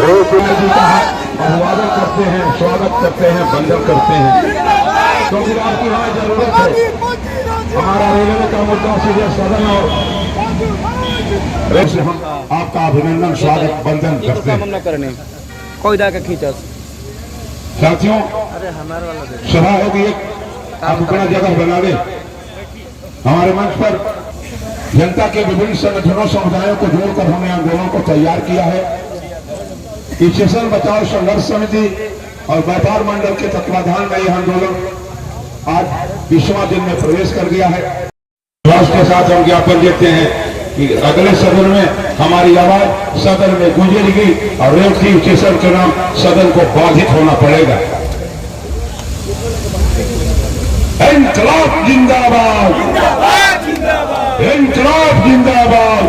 जी का अभिवादन करते हैं, स्वागत करते हैं, वंदन करते हैं, क्योंकि आपकी हमें जरूरत है। हमारा रेलवे का मुद्दा सीधे सदन और हम आपका अभिनंदन, स्वागत, वंदन करते हैं। कोई दाके खींचा साथियों, सभा होगी एक, आप अपना जगह बना लें। हमारे मंच पर जनता के विभिन्न संगठनों समुदायों को जोड़कर हमने आंदोलन को तैयार किया है। स्टेशन बचाओ संघर्ष समिति और व्यापार मंडल के तत्वाधान में यह आंदोलन आज 20वां दिन में प्रवेश कर गया है। के साथ हम ज्ञापन देते हैं कि अगले सदन में हमारी आवाज सदन में गूंजेगी और रेवती स्टेशन के नाम सदन को बाधित होना पड़ेगा। इंकलाब जिंदाबाद, इंकलाब जिंदाबाद।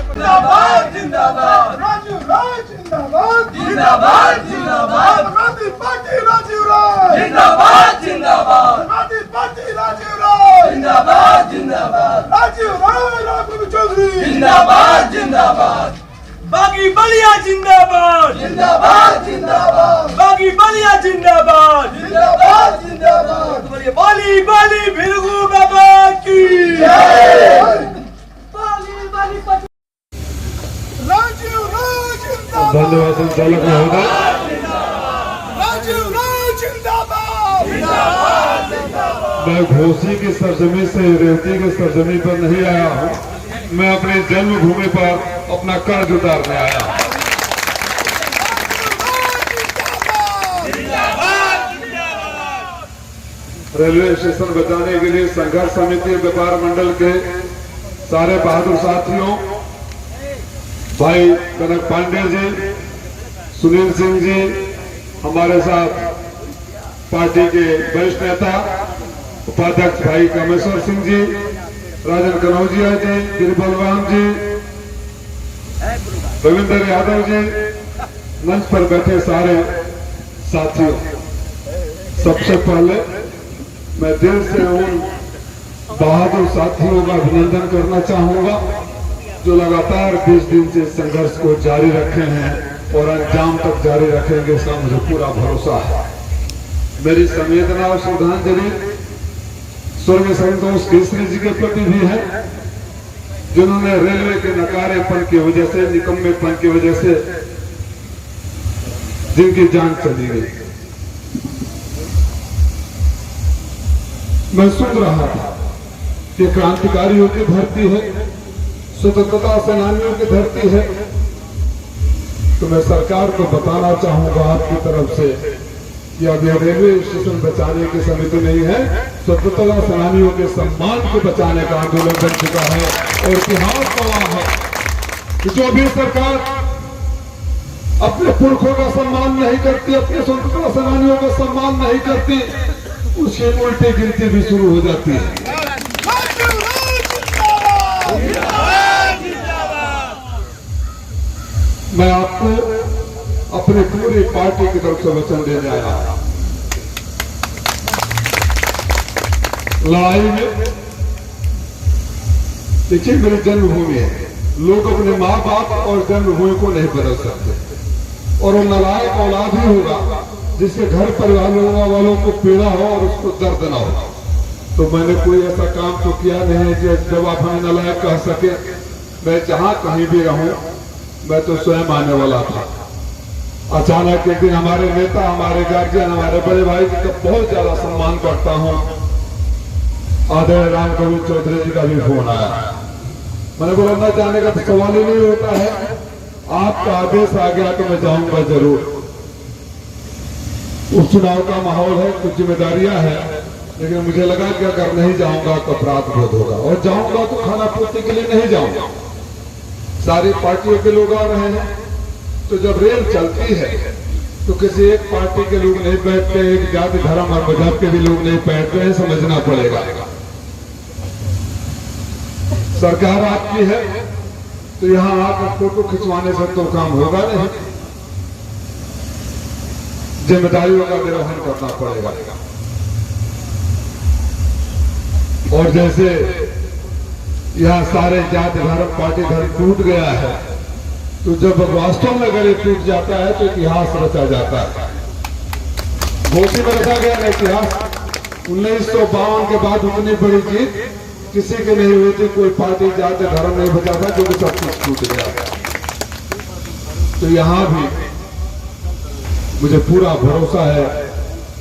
जिंदाबाद जिंदाबाद राजू राज जिंदाबाद जिंदाबाद जिंदाबाद गांधी पार्टी राजू राज जिंदाबाद जिंदाबाद गांधी पार्टी राजू राज जिंदाबाद जिंदाबाद राजू राज राघव चौधरी जिंदाबाद जिंदाबाद बागी बलिया जिंदाबाद जिंदाबाद जिंदाबाद बागी बलिया जिंदाबाद जिंदाबाद जिंदाबाद बाली बाली भिरगू बाबा की जय। धन्यवाद संचालक महोदय। मैं घोसी की सरजमी से रेवती की सरजमी पर नहीं आया हूँ, मैं अपनी जन्मभूमि पर अपना कर्ज उतारने आया हूँ। रेलवे स्टेशन बचाने के लिए संघर्ष समिति व्यापार मंडल के सारे बहादुर साथियों, भाई कनक पांडे जी, सुनील सिंह जी, हमारे साथ पार्टी के वरिष्ठ नेता उपाध्यक्ष भाई कामेश्वर सिंह जी, राजन कनौजिया जी, गिरिबलवान जी, रविंद्र यादव जी, मंच पर बैठे सारे साथियों, सबसे पहले मैं दिल से उन बहादुर साथियों का अभिनंदन करना चाहूंगा जो लगातार 20 दिन से संघर्ष को जारी रखे हैं और अंजाम तक जारी रखेंगे, इसका मुझे पूरा भरोसा है। मेरी संवेदना और श्रद्धांजलि स्वर्गीय संतोष केसरी जी के प्रति भी है, जिन्होंने रेलवे के नकारेपन की वजह से, निकम्मेपन की वजह से जिनकी जान चली गई। मैं सुन रहा था कि क्रांतिकारियों की धरती है, स्वतंत्रता सेनानियों की धरती है, तो मैं सरकार को बताना चाहूंगा आपकी तरफ से कि अब यह रेलवे स्टेशन बचाने की समिति नहीं है, स्वतंत्रता सेनानियों के सम्मान को बचाने का आंदोलन बन चुका है। और इतिहास गवाह है कि जो भी सरकार अपने पुरखों का सम्मान नहीं करती, अपने स्वतंत्रता सेनानियों का सम्मान नहीं करती, उसकी उल्टी गिनती भी शुरू हो जाती है। मैं आपको अपनी पूरी पार्टी की तरफ से वचन देने आया हूं। लड़ाई में देखिए, मेरी जन्मभूमि है, लोग अपने माँ बाप और जन्मभूमि को नहीं बदल सकते, और वो नालायक औलाद ही होगा जिसके घर परिवार वालों को पीड़ा हो और उसको दर्द न हो। तो मैंने कोई ऐसा काम तो किया नहीं कि जब आप हमें नालायक कह सके। मैं जहां कहीं भी रहूं, मैं तो स्वयं आने वाला था। अचानक एक दिन हमारे नेता, हमारे गार्जियन, हमारे बड़े भाई जी का बहुत ज्यादा सम्मान करता हूं, आदरणीय राम गोविंद चौधरी जी का भी फोन आया। मैंने बोला न जाने का तो सवाल ही नहीं होता है, आपका आदेश आ गया तो मैं जाऊंगा जरूर। उपचुनाव का माहौल है, कुछ जिम्मेदारियां हैं, लेकिन मुझे लगा कि अगर नहीं जाऊंगा तो अपराध बोध होगा, और जाऊंगा तो खाना पूर्ति के लिए नहीं जाऊंगा। सारी पार्टियों के लोग आ रहे हैं, तो जब रेल चलती है तो किसी एक पार्टी के लोग नहीं बैठते, एक जाति धर्म और मजहब के भी लोग नहीं बैठते हैं, समझना पड़ेगा। सरकार आपकी है तो यहां आकर फोटो खिंचवाने से तो काम होगा नहीं, जिम्मेदारियों का निर्वहन करना पड़ेगा। और जैसे यहां सारे जाति धर्म पार्टी धर्म टूट गया है, तो जब वास्तव में अगर ये टूट जाता है तो इतिहास रचा जाता है। घोषी में रखा गया है इतिहास। 1952 के बाद उतनी बड़ी जीत किसी की नहीं हुई थी, कोई पार्टी जाति धर्म नहीं बचा था, क्योंकि सब कुछ टूट गया। तो यहां भी मुझे पूरा भरोसा है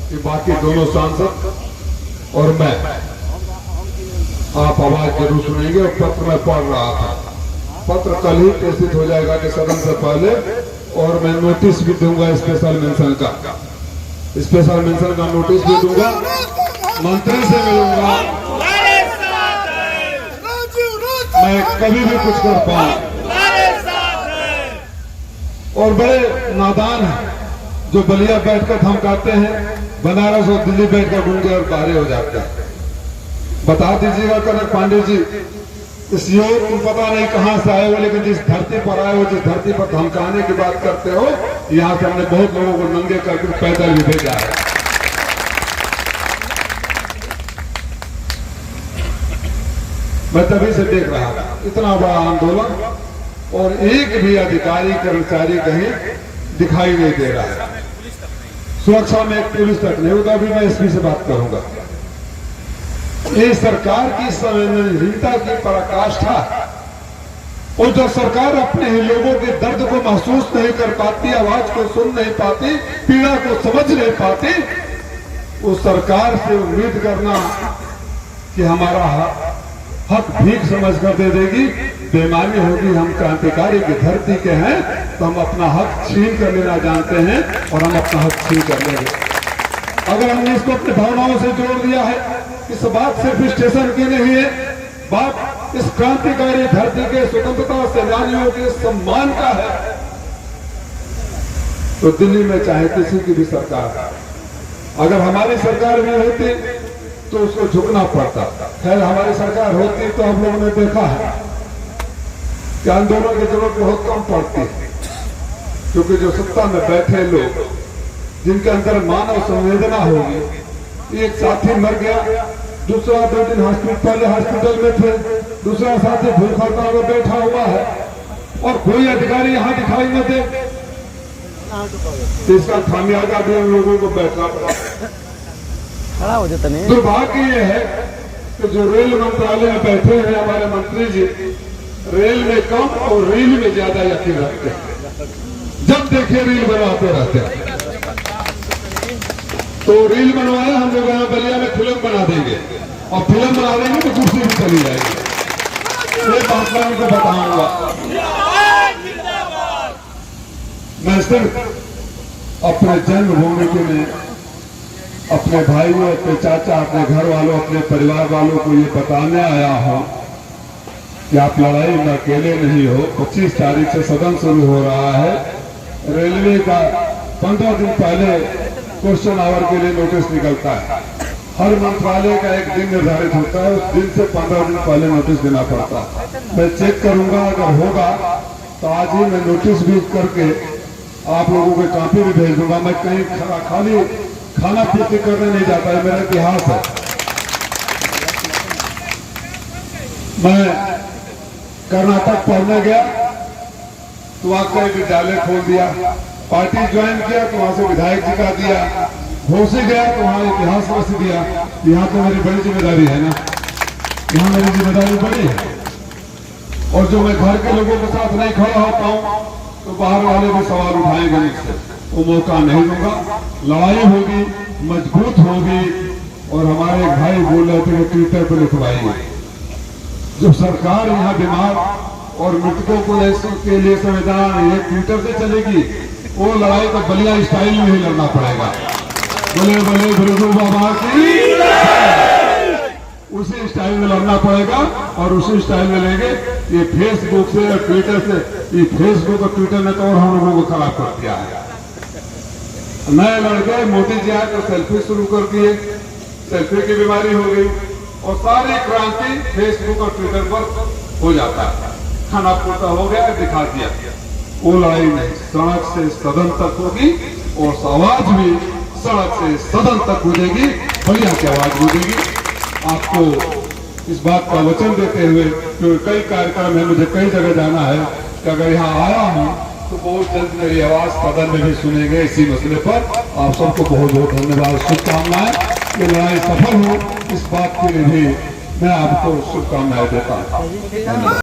कि बाकी दोनों सांसद और मैं, आप आवाज जरूर सुनेंगे। और पत्र में पढ़ रहा था, पत्र कल ही प्रेषित हो जाएगा कि सदन से पहले, और मैं नोटिस भी दूंगा स्पेशल मेंशन का, स्पेशल मेंशन का नोटिस भी दूंगा, मंत्री से मिलूंगा। मैं कभी भी कुछ कर पाऊं। और बड़े नादान हैं जो बलिया बैठकर धमकाते हैं, बनारस और दिल्ली बैठकर गूंगे और बाहर हो जाते हैं। बता दीजिएगा कनक पांडे जी, इस योग तुम पता नहीं कहां से आए हो, लेकिन जिस धरती पर आए हो, जिस धरती पर धमकाने की बात करते हो, यहां से हमने बहुत लोगों को नंगे करके पैदल भी भेजा है। मैं तभी से देख रहा था इतना बड़ा आंदोलन, और एक भी अधिकारी कर्मचारी कहीं दिखाई नहीं दे रहा है। सुरक्षा में एक पुलिस तक नहीं होगा। अभी मैं एसपी से बात करूंगा। ये सरकार की संवेदनशीलता की पराकाष्ठा, और जब सरकार अपने ही लोगों के दर्द को महसूस नहीं कर पाती, आवाज को सुन नहीं पाती, पीड़ा को समझ नहीं पाती, उस सरकार से उम्मीद करना कि हमारा हक भीख समझ कर दे देगी, बेईमानी होगी। हम क्रांतिकारी की धरती के हैं, तो हम अपना हक छीन कर लेना जानते हैं, और हम अपना हक छीन कर लेंगे। अगर हमने इसको अपनी भावनाओं से जोड़ दिया है, इस बात सिर्फ स्टेशन की नहीं है, बात इस क्रांतिकारी धरती के स्वतंत्रता सेनानियों के सम्मान का है, तो दिल्ली में चाहे किसी की भी सरकार, अगर हमारी सरकार भी होती तो उसको झुकना पड़ता। खैर हमारी सरकार होती तो हम लोगों ने देखा है कि आंदोलन की जरूरत बहुत कम पड़ती है, क्योंकि जो सत्ता में बैठे लोग, जिनके अंदर मानव संवेदना होगी, एक साथी मर गया, दूसरा 2 दिन पहले हॉस्पिटल में थे, दूसरा साथी भूख हड़ताल में बैठा हुआ है, और कोई अधिकारी यहाँ दिखाई न दे, तो इसका खामियाजा भी उन लोगों को बैठना पड़ा। दुर्भाग्य ये है कि जो रेल मंत्रालय में बैठे हैं हमारे मंत्री जी, रेल में कम और रेल में ज्यादा यकीन रखते हैं। जब देखे रेल बनवाते रहते हैं। तो रील बनवाया, हम लोग यहाँ बलिया में फिल्म बना देंगे, और फिल्म बना देंगे तो कुर्सी भी चली जाएगी। ये बात मैं उनको बताऊंगा। मैं सिर्फ अपने जन्मभूमि के लिए अपने भाइयों, अपने चाचा, अपने घर वालों, अपने परिवार वालों को ये बताने आया हूं कि आप लड़ाई में अकेले नहीं हो। 25 तारीख से सदन शुरू हो रहा है। रेलवे का 15 दिन पहले क्वेश्चन आवर के लिए नोटिस निकलता है। हर मंत्रालय का एक दिन निर्धारित होता है, उस दिन से 15 दिन पहले नोटिस देना पड़ता है। मैं चेक करूंगा, अगर होगा तो आज ही मैं नोटिस भी करके आप लोगों को कॉपी भी भेज दूंगा। मैं कहीं खाली खाना पूर्ति करने नहीं जाता है, मेरा इतिहास है। मैं कर्नाटक पढ़ने गया तो वहां का विद्यालय खोल दिया, पार्टी ज्वाइन किया तो वहां से विधायक जी का दिया, घोषी गया तो वहां इतिहास रच दिया। यहाँ तो मेरी बड़ी जिम्मेदारी है ना, यहाँ मेरी जिम्मेदारी बड़ी है। और जो मैं घर के लोगों के साथ नहीं खड़ा हो पाऊं तो बाहर वाले भी सवाल उठाएंगे मुझसे, वो मौका नहीं दूंगा। लड़ाई होगी, मजबूत होगी। और हमारे भाई बोल रहे थे कि ट्विटर पर लिखवाएंगे। जो सरकार यहाँ बीमार और मृतकों को के लिए संविधान ये ट्विटर से चलेगी, वो लड़ाई तो बलिया स्टाइल में ही लड़ना पड़ेगा। बोले बोले गुरु बाबा की स्टाइल में लड़ना पड़ेगा और उसी स्टाइल में लेंगे। ये फेसबुक से और ट्विटर से, ये फेसबुक और ट्विटर ने तो और हम लोगों को खराब कर दिया है। नए लड़के मोदी जी आए तो सेल्फी शुरू कर दिए, सेल्फी की बीमारी हो गई और सारी क्रांति फेसबुक और ट्विटर पर हो जाता है। खाना पूर्ता हो गया, दिखा दिया। वो लड़ाई नहीं, सड़क से सदन तक होगी और आवाज भी सड़क से सदन तक गूंजेगी, बढ़िया की आवाज गूंजेगी। आपको इस बात का वचन देते हुए, क्योंकि कई कार्यक्रम है, मुझे कई जगह जाना है, कि अगर यहाँ आया हूँ तो बहुत जल्द मेरी आवाज सदन में भी सुनेंगे इसी मसले पर। आप सबको बहुत बहुत धन्यवाद, शुभकामनाएं। ये लड़ाई सफल हो, इस बात के लिए भी मैं आपको शुभकामनाएं देता हूँ।